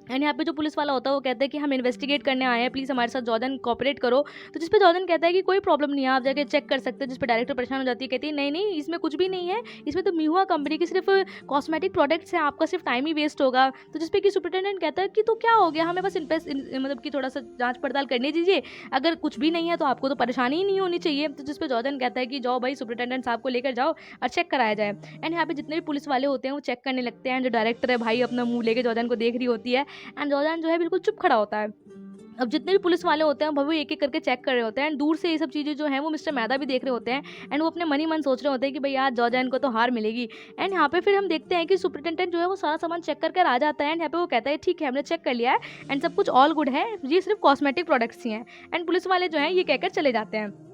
एंड यहाँ पे जो पुलिस वाला होता है वो कहता है कि हम इन्वेस्टिगेट करने आए हैं, प्लीज़ हमारे साथ जॉर्डन कोऑपरेट करो। तो जिस पे जॉर्डन कहता है कि कोई प्रॉब्लम नहीं है, आप जाके चेक कर सकते हैं। जिस पे डायरेक्टर परेशान हो जाती है, कहती है नहीं नहीं इसमें कुछ भी नहीं है, इसमें तो मिहुआ कंपनी की सिर्फ कॉस्मेटिक प्रोडक्ट्स हैं, आपका सिर्फ टाइम ही वेस्ट होगा। तो जिस पे कि सुपरिटेंडेंट कहता है कि तो क्या हो गया, हमें बस मतलब कि थोड़ा सा जाँच पड़ताल करने दीजिए, अगर कुछ भी नहीं है तो आपको तो परेशानी ही नहीं होनी चाहिए। तो जिस पे जॉर्डन कहता है कि जाओ भाई सुपरिटेंडेंट साहब को लेकर जाओ और चेक कराया जाए। एंड यहाँ पे जितने भी पुलिस वाले होते हैं वो चेक करने लगते हैं, जो डायरेक्टर है भाई अपना मुंह लेके जॉर्डन को देख रही होती है, एंड जॉर्डन जो है बिल्कुल चुप खड़ा होता है। अब जितने भी पुलिस वाले होते हैं वो एक एक करके चेक कर रहे होते हैं, एंड दूर से ये सब चीज़ें जो हैं वो मिस्टर मैदा भी देख रहे होते हैं, एंड वो अपने मन ही मन सोच रहे होते हैं कि भाई यार जॉर्डन को तो हार मिलेगी। एंड यहाँ पे फिर हम देखते हैं कि सुपरिटेंडेंट जो है वो सारा सामान चेक कर आ जाता है, एंड यहाँ पे वो कहता है ठीक है हमने चेक कर लिया है एंड सब कुछ ऑल गुड है, ये सिर्फ कॉस्मेटिक प्रोडक्ट्स ही हैं। एंड पुलिस वाले जो हैं ये कहकर चले जाते हैं।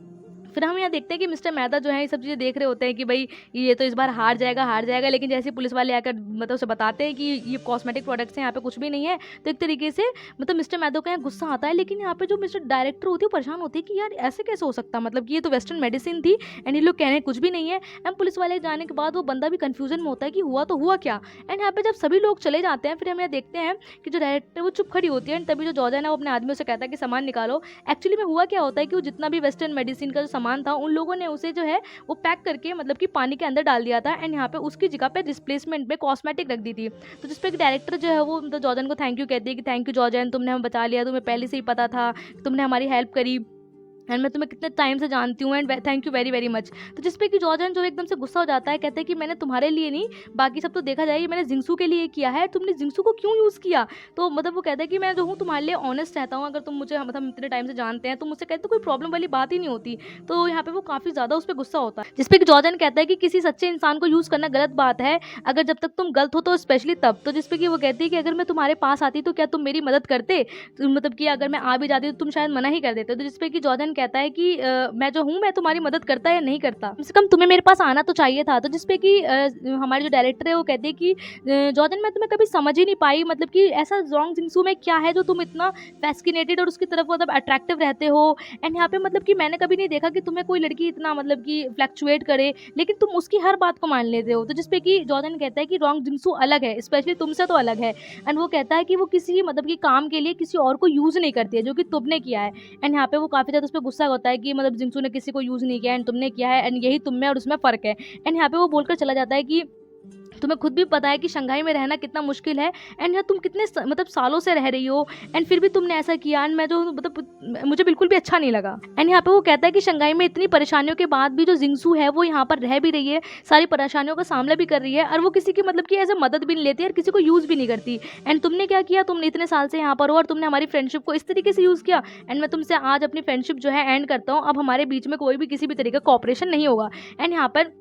फिर हम यहाँ देखते हैं कि मिस्टर मैदा जो है ये सब चीज़ें देख रहे होते हैं कि भाई ये तो इस बार हार जाएगा, लेकिन जैसे पुलिस वाले आकर मतलब उसे बताते हैं कि ये कॉस्मेटिक प्रोडक्ट्स हैं, यहाँ पे कुछ भी नहीं है, तो एक तरीके से मतलब मिस्टर मैदा को यहाँ गुस्सा आता है। लेकिन यहाँ पे जो मिस्टर डायरेक्टर होती है वो परेशान होती है कि यार ऐसे कैसे हो सकता, मतलब कि ये तो वेस्टर्न मेडिसिन थी एंड ये लोग कह रहे हैं कुछ भी नहीं है। एंड पुलिस वाले जाने के बाद वो बंदा भी कन्फ्यूजन में होता है कि हुआ तो हुआ क्या। एंड यहाँ पे जब सभी लोग चले जाते हैं फिर हम यहाँ देखते हैं कि जो डायरेक्टर वो चुप खड़ी होती है, एंड तभी जो जॉर्डन है वो अपने आदमियों से कहता है कि सामान निकालो। एक्चुअली में हुआ क्या होता है कि वो जितना भी वेस्टर्न मेडिसिन का जो सामान था उन लोगों ने उसे जो है वो पैक करके मतलब कि पानी के अंदर डाल दिया था, एंड यहाँ पे उसकी जगह पे रिप्लेसमेंट में कॉस्मेटिक रख दी थी। तो जिस पे डायरेक्टर जो है वो मतलब जॉर्डन को थैंक यू कहती है कि थैंक यू जॉर्डन, तुमने हमें बचा लिया, तुम्हें पहले से ही पता था, तुमने हमारी हेल्प करी एंड मैं तुम्हें कितने टाइम से जानती हूँ and thank you very very much. तो जिस पे कि जॉर्डन जो एकदम से गुस्सा हो जाता है, कहता है कि मैंने तुम्हारे लिए नहीं, बाकी सब तो देखा जाए मैंने जिंगसू के लिए किया है, तुमने जिंगसू को क्यों यूज़ किया। तो मतलब वो कहता है कि मैं जो हूँ तुम्हारे लिए ऑनेस्ट रहता हूँ, अगर तुम मुझे मतलब इतने टाइम से जानते हैं तो मुझसे कहते तो कोई प्रॉब्लम वाली बात ही नहीं होती। तो यहाँ पे वो काफ़ी ज़्यादा उस पर गुस्सा होता है, जिस पे कि जॉर्डन कहता है कि किसी सच्चे इंसान को यूज़ करना गलत बात है, अगर जब तक तुम गलत हो तो स्पेशली तब। तो जिस पे कि वो कहती है कि अगर मैं तुम्हारे पास आती तो क्या तुम मेरी मदद करते, तो मतलब कि अगर मैं आ भी जाती तो तुम शायद मना ही कर देते। तो जिस पे कि जॉर्डन कहता है कि मैं जो हूँ मैं तुम्हारी मदद करता या नहीं करता, कम से कम तुम्हें मेरे पास आना तो चाहिए था। तो जिस पे कि हमारे जो डायरेक्टर है वो कहते हैं कि जॉर्डन मैं तुम्हें कभी समझ ही नहीं पाई, मतलब कि ऐसा जोंग जिंगसू में क्या है जो तुम इतना फैसिनेटेड और उसकी तरफ मतलब अट्रैक्टिव रहते हो। एंड यहाँ पे मतलब कि मैंने कभी नहीं देखा कि तुम्हें कोई लड़की इतना मतलब कि फ्लक्चुएट करे, लेकिन तुम उसकी हर बात को मान लेते हो। तो जिस पे कि जॉर्डन कहता है कि रोंग जिंगसू अलग है, स्पेशली तुमसे तो अलग है, एंड वो कहता है कि वो किसी मतलब कि काम के लिए किसी और को यूज़ नहीं करती है जो कि तुमने किया है। एंड यहाँ पे वो काफ़ी ज़्यादा उस पर गुस्सा होता है कि मतलब जिंगसू ने किसी को यूज़ नहीं किया एंड तुमने किया है, एंड यही तुम में और उसमें फ़र्क है। एंड यहाँ पे वो बोलकर चला जाता है कि तुम्हें खुद भी पता है कि शंघाई में रहना कितना मुश्किल है, एंड यहाँ तुम कितने मतलब सालों से रह रही हो, एंड फिर भी तुमने ऐसा किया, एंड मैं जो मतलब मुझे बिल्कुल भी अच्छा नहीं लगा। एंड यहाँ पे वो कहता है कि शंघाई में इतनी परेशानियों के बाद भी जो जिंगसू है वो यहाँ पर रह भी रही है, सारी परेशानियों का सामना भी कर रही है, और वो किसी की मतलब कि ऐसे मदद भी नहीं लेती और किसी को यूज़ भी नहीं करती। एंड तुमने क्या किया, तुमने इतने साल से यहाँ पर हो और तुमने हमारी फ्रेंडशिप को इस तरीके से यूज़ किया, एंड मैं तुमसे आज अपनी फ्रेंडशिप जो है एंड करता हूँ, अब हमारे बीच में कोई भी किसी भी तरीके का कॉपरेशन नहीं होगा। एंड यहाँ पर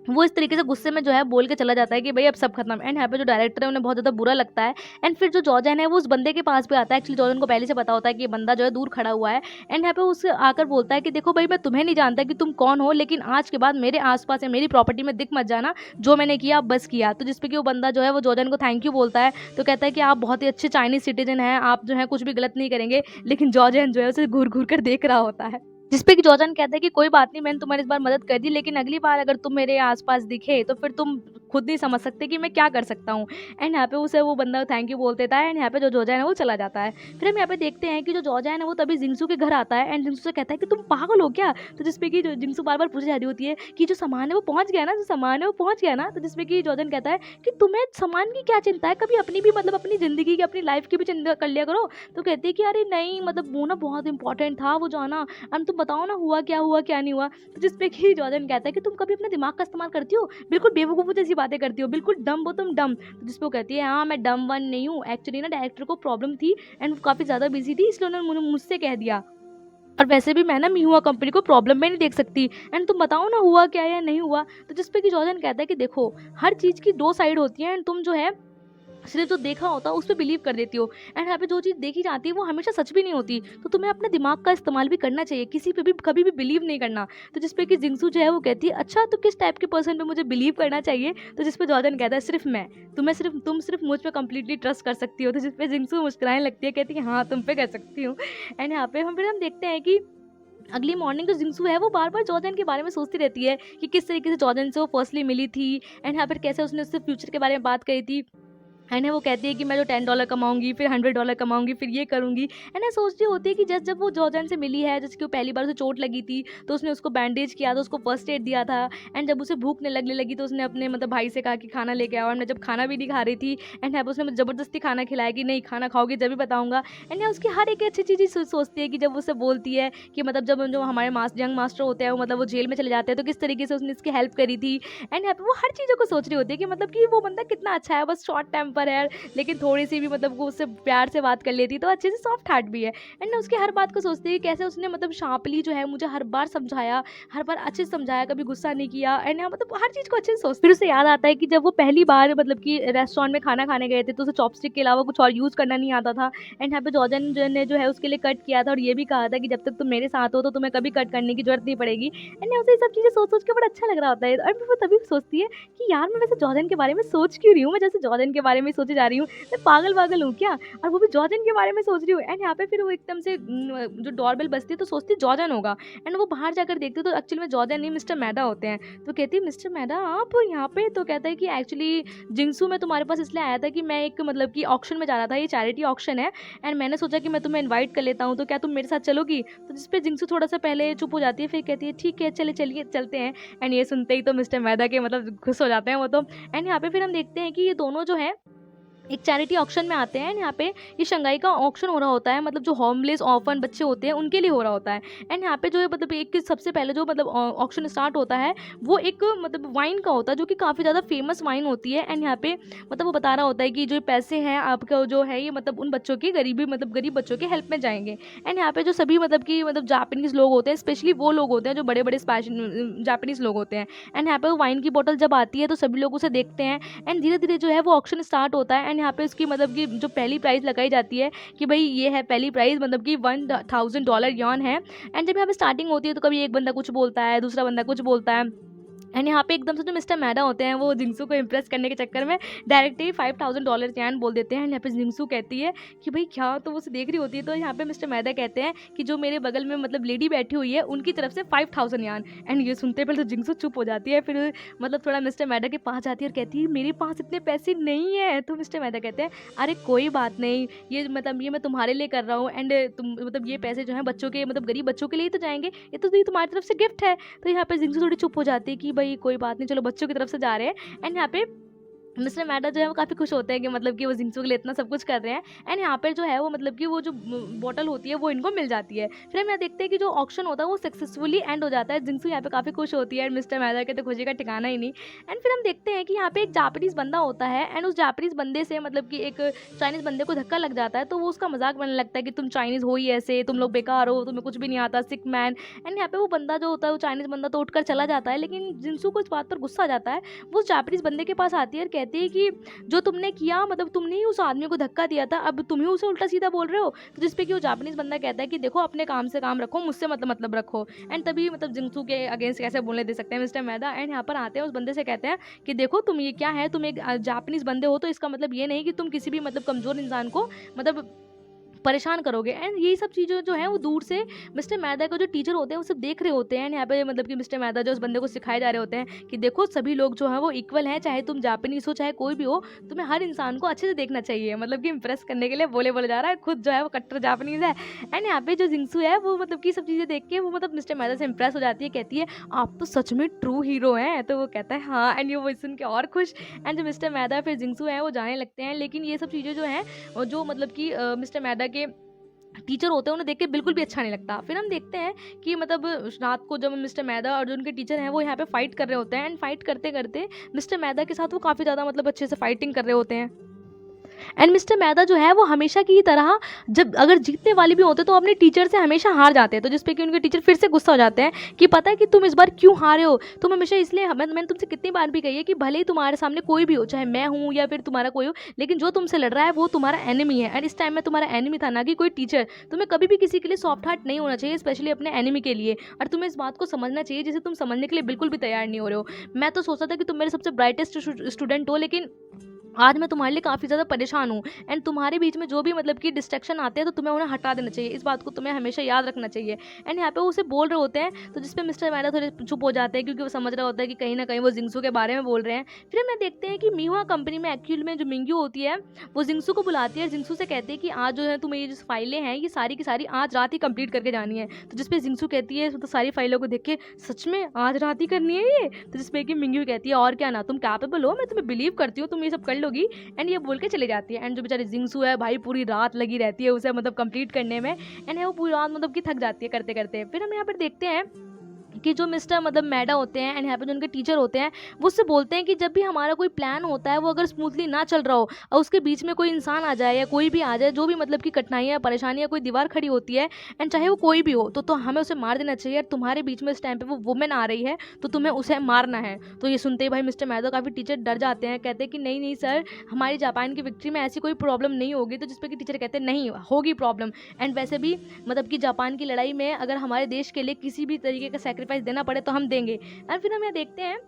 वो इस तरीके से गुस्से में जो है बोल के चला जाता है कि भाई अब सब खत्म। एंड यहाँ पे जो डायरेक्टर है उन्हें बहुत ज़्यादा बुरा लगता है, एंड फिर जो जॉर्डन है वो उस बंदे के पास भी आता है। एक्चुअली जॉर्डन को पहले से पता होता है कि ये बंदा जो है दूर खड़ा हुआ है, एंड यहाँ पे उससे आकर बोलता है कि देखो भाई मैं तुम्हें नहीं जानता कि तुम कौन हो, लेकिन आज के बाद मेरे आसपास या मेरी प्रॉपर्टी में दिख मत जाना, जो मैंने किया बस किया। तो जिस पे कि वो बंदा जो है वो जॉर्डन को थैंक यू बोलता है, तो कहता है कि आप बहुत ही अच्छे चाइनीज सिटीजन हैं, आप जो है कुछ भी गलत नहीं करेंगे, लेकिन जॉर्डन जो है उसे घूर घूर कर देख रहा होता है। जिस पे कि जोजन कहता है कि कोई बात नहीं, मैंने तुम्हारी इस बार मदद कर दी, लेकिन अगली बार अगर तुम मेरे आस-पास दिखे तो फिर तुम खुद नहीं समझ सकते कि मैं क्या कर सकता हूँ। एंड यहाँ पे उसे वो बंदा थैंक यू बोल देता है एंड यहाँ पे जो जोजन है वो चला जाता है। फिर हम यहाँ पे देखते हैं कि जो जोजन है वो तभी जिंगसू के घर आता है एंड जिंगसू से कहता है कि तुम पागल हो क्या? तो जिस पे कि जो जिंगसू बार-बार पूछे जा रही होती है कि जो सामान है वो पहुँच गया ना, जो सामान है वो पहुँच गया ना? तो जिसमें कि जोजन कहता है कि तुम्हें सामान की क्या चिंता है? कभी अपनी भी मतलब अपनी ज़िंदगी की, अपनी लाइफ़ की भी चिंता कर लिया करो। तो कहती है कि अरे नहीं, मतलब वो ना बहुत इम्पोर्टेंट था वो जाना। तुम बताओ ना हुआ क्या नहीं हुआ? तो जिस पे कि जॉर्डन कहता है कि तुम कभी अपने दिमाग का इस्तेमाल करती हो? बिल्कुल बेवकूफ़ों जैसी बातें करती हो, बिल्कुल डम्ब हो तुम डम्ब। तो जिस पे वो कहती है हाँ, मैं डम्ब वन नहीं हूँ, एक्चुअली ना डायरेक्टर को प्रॉब्लम थी एंड वो काफ़ी ज़्यादा बिज़ी थी, इसलिए उन्होंने मुझसे कह दिया। और वैसे भी मैं ना मिहुआ कंपनी को प्रॉब्लम में नहीं देख सकती एंड तुम बताओ ना हुआ क्या या नहीं हुआ? तो जिस पे कि जॉर्डन कहता है कि देखो, हर चीज़ की 2 साइड होती हैं एंड तुम जो है सिर्फ जो देखा होता है उस पे बिलीव कर देती हो एंड यहाँ पे जो चीज़ देखी जाती है वो हमेशा सच भी नहीं होती। तो तुम्हें अपने दिमाग का इस्तेमाल भी करना चाहिए, किसी पे भी कभी भी बिलीव नहीं करना। तो जिस पे कि जिंगसू जो है वो कहती है अच्छा, तो किस टाइप के पर्सन पे मुझे बिलीव करना चाहिए? तो जिस पे जॉर्डन कहता है सिर्फ मैं, तुम सिर्फ मुझ पे कंप्लीटली ट्रस्ट कर सकती हो। तो जिस पे जिंगसू मुस्कुराने लगती है, कहती है हाँ, तुम पे कर सकती हूँ। एंड यहाँ पे हम देखते हैं कि अगली मॉर्निंग जो जिंगसू है वो बार-बार जॉर्डन के बारे में सोचती रहती है कि किस तरीके से जॉर्डन से वो फर्स्टली मिली थी एंड यहाँ पर कैसे उसने उससे फ्यूचर के बारे में बात करी थी। है ना, वो कहती है कि मैं जो $10 कमाऊँगी, फिर $100 कमाऊँगी, फिर ये करूँगी। है ना, सोच रही होती है कि जब वो जॉर्डन से मिली है, जैसे कि वो पहली बार उसे चोट लगी थी, तो उसने उसको बैंडेज किया था, उसको फर्स्ट एड दिया था एंड जब उसे भूख नहीं लगने लगी तो उसने अपने मतलब भाई से कहा कि खाना लेके आओ। और मैं जब खाना भी नहीं खा रही थी एंड यहाँ पे उसने मुझे ज़बरदस्ती खाना खिलाया कि नहीं खाना खाओगी जब भी बताऊँगा। एंड यहाँ उसकी हर एक अच्छी चीज़ सोचती है कि जब उसे बोलती है कि मतलब जब जो हमारे यंग मास्टर होते हैं वो मतलब वो जेल में चले जाते हैं तो किस तरीके से उसने इसकी हेल्प करी थी। एंड यहाँ पे वो हर चीज़ों को सोच रही होती है कि मतलब कि वो बंदा कितना अच्छा है, बस शॉर्ट टेम्पर है लेकिन थोड़ी-सी भी मतलब वो उससे प्यार से बात कर लेती तो अच्छे से सॉफ्ट हार्ट भी है। एंड ना उसकी हर बात को सोचती है कैसे उसने मतलब शार्पली जो है मुझे हर बार समझाया, हर बार अच्छे से समझाया, कभी गुस्सा नहीं किया एंड यहाँ मतलब हर चीज़ को अच्छे से सोचती। फिर उसे याद आता है कि जब वो पहली बार मतलब कि रेस्टोरेंट में खाना खाने गए थे तो उसे चॉपस्टिक के अलावा कुछ और यूज़ करना नहीं आता था एंड यहाँ पे जॉर्डन जो ने जो है उसके लिए कट किया था और ये भी कहा था कि जब तक तुम मेरे साथ हो तो तुम्हें कभी कट करने की ज़रूरत नहीं पड़ेगी। एंड उसे ये सब चीज़ें सोच-सोच के बड़ा अच्छा लग रहा होता है और फिर वो तभी सोचती है कि यार मैं वैसे जॉर्डन के बारे में सोच क्यों रही हूँ? मैं जैसे जॉर्डन के बारे में सोचे जा रही हूँ, मैं पागल-वागल हूँ क्या? और वो भी जॉर्डन के बारे में सोच रही हूँ एंड यहाँ पे फिर वो एकदम से जो डोरबेल बजती है तो सोचती है जॉर्डन होगा एंड वो बाहर जाकर देखती है तो एक्चुअली में जॉर्डन नहीं मिस्टर मैदा होते हैं। तो कहती है मिस्टर मैदा आप यहाँ पे? तो कहता है कि एक्चुअली जिंगसू मैं तुम्हारे पास इसलिए आया था कि मैं एक मतलब कि ऑक्शन में जा रहा था, ये चैरिटी ऑक्शन है एंड मैंने सोचा कि मैं तुम्हें इनवाइट कर लेता हूँ, तो क्या तुम मेरे साथ चलोगी? तो जिस पे जिंगसू थोड़ा-सा पहले चुप हो जाती है, फिर कहती है ठीक है चलिए चलते हैं। एंड ये सुनते ही तो मिस्टर मैदा के मतलब खुश हो जाते हैं वो तो। एंड यहाँ पे फिर हम देखते हैं कि ये दोनों जो हैं एक चैरिटी ऑक्शन में आते हैं एंड यहाँ पे ये शंघाई का ऑक्शन हो रहा होता है, मतलब जो होमलेस ऑर्फन बच्चे होते हैं उनके लिए हो रहा होता है। एंड यहाँ पे जो है मतलब एक सबसे पहले जो मतलब ऑक्शन स्टार्ट होता है वो एक मतलब वाइन का होता है जो कि काफ़ी ज़्यादा फेमस वाइन होती है एंड यहाँ पे मतलब वो बता रहा होता है कि जो पैसे हैं आपका जो है ये मतलब उन बच्चों की गरीब बच्चों के हेल्प में जाएंगे। एंड यहाँ पे जो सभी मतलब कि मतलब जापानीज़ लोग होते हैं, स्पेशली वो लोग होते हैं जो बड़े बड़े जापानीज़ लोग होते हैं। एंड यहाँ पे वो वाइन की बोतल जब आती है तो सभी लोग उसे देखते हैं एंड धीरे धीरे जो है वो ऑक्शन स्टार्ट होता है एंड यहाँ पे उसकी मतलब कि जो पहली प्राइस लगाई जाती है कि भाई ये है पहली प्राइस, मतलब कि $1000 यॉन है। एंड जब यहाँ पे स्टार्टिंग होती है तो कभी एक बंदा कुछ बोलता है, दूसरा बंदा कुछ बोलता है एंड यहाँ पे एकदम से जो मिस्टर मैडा होते हैं वो जिंगसू को इम्प्रेस करने के चक्कर में डायरेक्ट ही $5000 यान बोल देते हैं। एंड यहाँ पे जिंगसू कहती है कि भाई क्या, तो वो उसे देख रही होती है तो यहाँ पे मिस्टर मैडा कहते हैं कि जो मेरे बगल में मतलब लेडी बैठी हुई है उनकी तरफ से 5000 यान। एंड ये सुनते पहले तो जिंगसू चुप हो जाती है, फिर मतलब थोड़ा मिस्टर मैडा के पास जाती है और कहती है मेरे पास इतने पैसे नहीं है। तो मिस्टर मैडा कहते हैं अरे कोई बात नहीं, ये मतलब ये मैं तुम्हारे लिए कर रहा हूँ एंड तुम मतलब ये पैसे जो है बच्चों के मतलब गरीब बच्चों के लिए ही तो जाएंगे, ये तुम्हारी तरफ से गिफ्ट है। तो यहाँ पे जिंगसू थोड़ी चुप हो जाती है कि भाई कोई बात नहीं, चलो बच्चों की तरफ से जा रहे हैं। एंड यहाँ पे मिस्टर मैडा जो है वो काफ़ी खुश होते हैं कि मतलब कि वो जिंगसू के लिए इतना सब कुछ कर रहे हैं एंड यहाँ पर जो है वो मतलब कि वो जो बॉटल होती है वो इनको मिल जाती है। फिर हम यहाँ देखते हैं कि जो ऑक्शन होता है वो सक्सेसफुली एंड हो जाता है। जिंगसू यहाँ पे काफ़ी खुश होती है एंड मिस्टर मैडा के तो खुशी का ठिकाना ही नहीं। एंड फिर हम देखते हैं कि यहाँ पे एक जापानीज़ बंदा होता है एंड उस जापानीज़ बंदे से मतलब कि एक चाइनीज़ बंदे को धक्का लग जाता है तो वो उसका मजाक बनने लगता है कि तुम चाइनीज़ हो ही ऐसे, तुम लोग बेकार हो, तुम्हें कुछ भी नहीं आता, सिक मैन। एंड यहाँ पे वो बंदा जो होता है वो चाइनीज़ बंदा तो उठकर चला जाता है, लेकिन जिंगसू को इस बात पर गुस्सा आ जाता है। वो उस जापानीज़ बंदे के पास आती है और कहती है कि जो तुमने किया मतलब तुमने ही उस आदमी को धक्का दिया था, अब तुम ही उसे उल्टा सीधा बोल रहे हो। तो जिस पे कि वो जापानीज़ बंदा कहता है कि देखो अपने काम से काम रखो, मुझसे मतलब रखो। एंड तभी मतलब जिंगसू के अगेंस्ट कैसे बोलने दे सकते हैं मिस्टर मैदा। एंड यहाँ पर आते हैं उस बंदे से कहते हैं कि देखो तुम ये क्या है, तुम एक जापानीज़ बंदे हो तो इसका मतलब ये नहीं कि तुम किसी भी मतलब कमज़ोर इंसान को मतलब परेशान करोगे। एंड यही सब चीज़ें जो है वो दूर से मिस्टर मैदा का जो टीचर होते हैं वो सब देख रहे होते हैं। एंड यहाँ पे मतलब कि मिस्टर मैदा जो उस बंदे को सिखाए जा रहे होते हैं कि देखो सभी लोग जो है वो इक्वल हैं, चाहे तुम जापानीज हो चाहे कोई भी हो, तुम्हें हर इंसान को अच्छे से देखना चाहिए। मतलब कि इंप्रेस करने के लिए बोले जा रहा है, खुद जो है वो कट्टर जापानीज है। एंड यहाँ पे जो जिंगसू है वो मतलब कि सब चीज़ें देख के वो मतलब मिस्टर मैदा से इंप्रेस हो जाती है, कहती है आप तो सच में ट्रू हीरो हैं। तो वो कहता है हाँ, एंड ये वो सुन के और खुश। एंड जो मिस्टर मैदा फिर जिंगसू है वो जाने लगते हैं, लेकिन ये सब चीज़ें जो हैं जो मतलब कि मिस्टर मैदा के टीचर होते हैं उन्हें देख के बिल्कुल भी अच्छा नहीं लगता। फिर हम देखते हैं कि मतलब रात को जब मिस्टर मैदा और जो उनके टीचर हैं वो यहाँ पे फाइट कर रहे होते हैं। एंड फाइट करते करते मिस्टर मैदा के साथ वो काफ़ी ज़्यादा मतलब अच्छे से फाइटिंग कर रहे होते हैं। एंड मिस्टर मैदा जो है वो हमेशा की तरह जब अगर जीतने वाले भी होते तो अपने टीचर से हमेशा हार जाते हैं, तो जिसपे कि उनके टीचर फिर से गुस्सा हो जाते हैं कि पता है कि तुम इस बार क्यों हारे हो, तुम हमेशा इसलिए मैंने तुमसे कितनी बार भी कही है कि भले ही तुम्हारे सामने कोई भी हो, चाहे मैं हूँ या फिर तुम्हारा कोई हो, लेकिन जो तुमसे लड़ रहा है वो तुम्हारा एनिमी है। एंड इस टाइम में तुम्हारा एनिमी था ना कि कोई टीचर। तुम्हें कभी भी किसी के लिए सॉफ्ट हार्ट नहीं होना चाहिए, स्पेशली अपने एनिमी के लिए। और तुम्हें इस बात को समझना चाहिए जिसे तुम समझने के लिए बिल्कुल भी तैयार नहीं हो रहे हो। मैं तो सोचता था कि तुम मेरे सबसे ब्राइटेस्ट स्टूडेंट हो, लेकिन आज मैं तुम्हारे लिए काफ़ी ज़्यादा परेशान हूँ। एंड तुम्हारे बीच में जो भी मतलब कि डिस्ट्रैक्शन आते हैं तो तुम्हें उन्हें हटा देना चाहिए। इस बात को तुम्हें हमेशा याद रखना चाहिए। एंड यहाँ पे वो उसे बोल रहे होते हैं, तो जिसपे मिस्टर मैदा थोड़े चुप हो जाते हैं क्योंकि वो समझ रहा होता है कि कहीं ना कहीं वो जिंगसू के बारे में बोल रहे हैं। फिर हमें देखते हैं कि मीहुआ कंपनी में एक्चुअल में जो मिंग्यू होती है वो जिंगसू को बुलाती है। जिंगसू से कहती है कि आज जो है तुम्हें ये जो फाइलें हैं ये सारी की सारी आज रात ही कंप्लीट करके जानी है। तो जिसपे जिंगसू कहती है तो सारी फाइलों को देख के सच में आज रात ही करनी है ये। तो जिसपे कि मिंग्यू कहती है और क्या ना, तुम कैपेबल हो, मैं तुम्हें बिलीव करती हूँ, तुम ये सब कर लोगी। एंड ये बोल के चले जाती है। एंड जो बेचारी जिंगसू है भाई पूरी रात लगी रहती है उसे मतलब कंप्लीट करने में। एंड वो पूरी रात मतलब कि थक जाती है करते करते। फिर हम यहाँ पर देखते हैं कि जो मिस्टर मतलब मैडा होते हैं एंड यहाँ पे जो उनके टीचर होते हैं वो उससे बोलते हैं कि जब भी हमारा कोई प्लान होता है वो अगर स्मूथली ना चल रहा हो और उसके बीच में कोई इंसान आ जाए या कोई भी आ जाए, जो भी मतलब कि कठिनाइयाँ परेशानियाँ कोई दीवार खड़ी होती है एंड चाहे वो कोई भी हो तो हमें उसे मार देना चाहिए। तुम्हारे बीच में इस टाइम पे वो वुमेन आ रही है तो तुम्हें उसे मारना है। तो ये सुनते ही भाई मिस्टर मैदा काफ़ी टीचर डर जाते हैं, कहते हैं कि नहीं नहीं सर, हमारी जापान की विक्ट्री में ऐसी कोई प्रॉब्लम नहीं होगी। तो जिसपे कि टीचर कहते हैं नहीं होगी प्रॉब्लम। एंड वैसे भी मतलब कि जापान की लड़ाई में अगर हमारे देश के लिए किसी भी तरीके का सेक्रीफाइस देना पड़े तो हम देंगे। एंड फिर हम यहाँ देखते हैं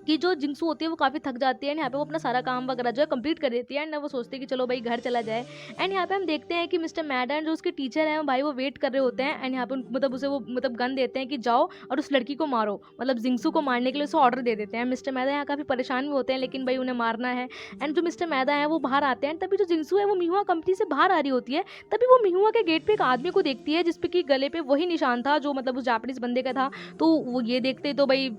कि जो जिंगसू होती है वो काफ़ी थक जाती है। यहाँ पे वो अपना सारा काम वगैरह जो है कंप्लीट कर देती है। एंड वो सोचती है कि चलो भाई घर चला जाए। एंड यहाँ पे हम देखते हैं कि मिस्टर मैडा जो उसके टीचर हैं भाई वो वेट कर रहे होते हैं। एंड यहाँ पे मतलब उसे वो मतलब गन देते हैं कि जाओ और उस लड़की को मारो, मतलब जिंगसू को मारने के लिए उसे ऑर्डर दे देते हैं। मिस्टर मैदा यहाँ काफ़ी परेशान भी होते हैं लेकिन भाई उन्हें मारना है। एंड जो मिस्टर मैदा है वो बाहर आते हैं, तभी जो जिंगसू है वो मिहुआ कंपनी से बाहर आ रही होती है। तभी वो मिहुआ के गेट पे एक आदमी को देखती है जिसपे कि गले पे वही निशान था जो मतलब उस जापानीज बंदे का था। तो वो ये देखते तो भाई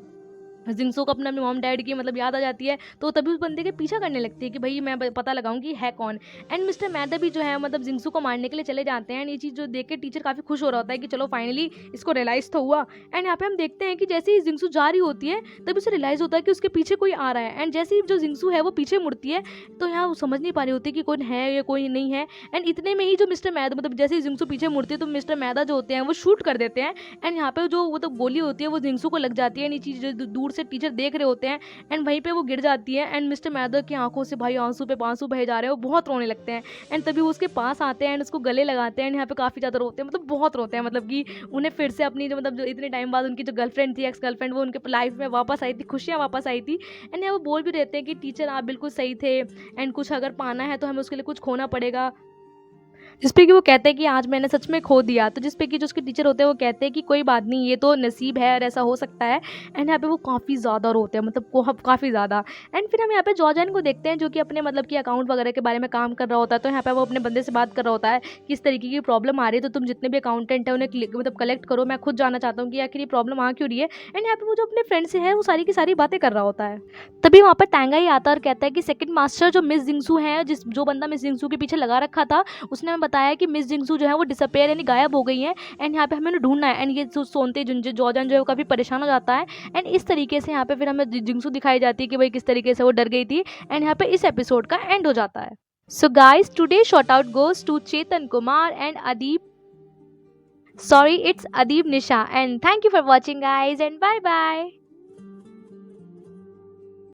जिंगसू को अपना मॉम डैड की मतलब याद आ जाती है। तो तभी उस बंदे के पीछा करने लगती है कि भाई मैं पता लगाऊंगी है कौन। एंड मिस्टर मैदा भी जो है मतलब जिंगसू को मारने के लिए चले जाते हैं। एंड ये चीज़ जो देख के टीचर काफ़ी खुश हो रहा होता है कि चलो फाइनली इसको रियलाइज़ तो हुआ। एंड यहाँ पे हम देखते हैं कि जैसे ही जिंगसू जा रही होती है तभी उसे रियलाइज़ होता है कि उसके पीछे कोई आ रहा है। एंड जैसे ही जो जिंगसू है वो पीछे मुड़ती है तो यहाँ वो समझ नहीं पा रही होती कि कौन है या कोई नहीं है। एंड इतने में ही जो मिस्टर मैदा मतलब जैसे ही जिंगसू पीछे मुड़ती है तो मिस्टर मैदा जो होते हैं वो शूट कर देते हैं। एंड यहाँ पे जो मतलब गोली होती है वो जिंगसू को लग जाती है। ये चीज़ जो दूर से टीचर देख रहे होते हैं एंड वहीं पे वो गिर जाती है। एंड मिस्टर मैदा की आंखों से भाई आंसू पे आंसू बह जा रहे हैं, वो बहुत रोने लगते हैं। एंड तभी वो उसके पास आते हैं एंड उसको गले लगाते हैं। एंड यहाँ पे काफ़ी ज़्यादा रोते हैं, मतलब बहुत रोते हैं, मतलब कि उन्हें फिर से अपनी जो मतलब जो इतने टाइम बाद उनकी जो गर्लफ्रेंड थी, एक्स गर्लफ्रेंड, वो उनके लाइफ में वापस आई थी, खुशियाँ वापस आई थी। एंड यहाँ वो बोल भी रहते हैं कि टीचर आप बिल्कुल सही थे एंड कुछ अगर पाना है तो हमें उसके लिए कुछ खोना पड़ेगा। जिसपे कि वो कहते हैं कि आज मैंने सच में खो दिया। तो जिसपे कि जो उसके टीचर होते हैं वो कहते हैं कि कोई बात नहीं, ये तो नसीब है और ऐसा हो सकता है। एंड यहाँ पे वो काफ़ी ज़्यादा रोते हैं, मतलब काफ़ी ज़्यादा। एंड फिर हम यहाँ पे जॉर्जन को देखते हैं जो कि अपने मतलब कि अकाउंट वगैरह के बारे में काम कर रहा होता है। तो यहाँ पे वो अपने बंदे से बात कर रहा होता है कि इस तरीके की प्रॉब्लम आ रही है तो तुम जितने भी अकाउंटेंट है उन्हें मतलब कलेक्ट करो, मैं खुद जानना चाहता हूँ कि आखिर ये प्रॉब्लम आ क्यों रही है। एंड यहाँ पे वो जो अपने फ्रेंड से है वो सारी की सारी बातें कर रहा होता है। तभी वहाँ पर टैंगा ही आता है और कहता है कि सेकंड मास्टर जो मिस जिंगसू है, जो बंदा मिस जिंगसू के पीछे लगा रखा था, उसने हमें बताया कि मिस जिंगसू जो है वो डिसअपेयर यानी गायब हो गई है। एंड यहाँ पे हमें ढूंढना है। एंड ये जो सोनते जॉर्जन जो है वो काफ़ी परेशान हो जाता है। एंड इस तरीके से यहाँ पे फिर हमें जिंगसू दिखाई जाती है कि भाई किस तरीके से वो डर गई थी। एंड यहाँ पे इस एपिसोड का एंड हो जाता है। So guys today shout out goes to Chetan Kumar and Adeep, sorry it's Adib Nisha, and thank you for watching guys, and bye bye.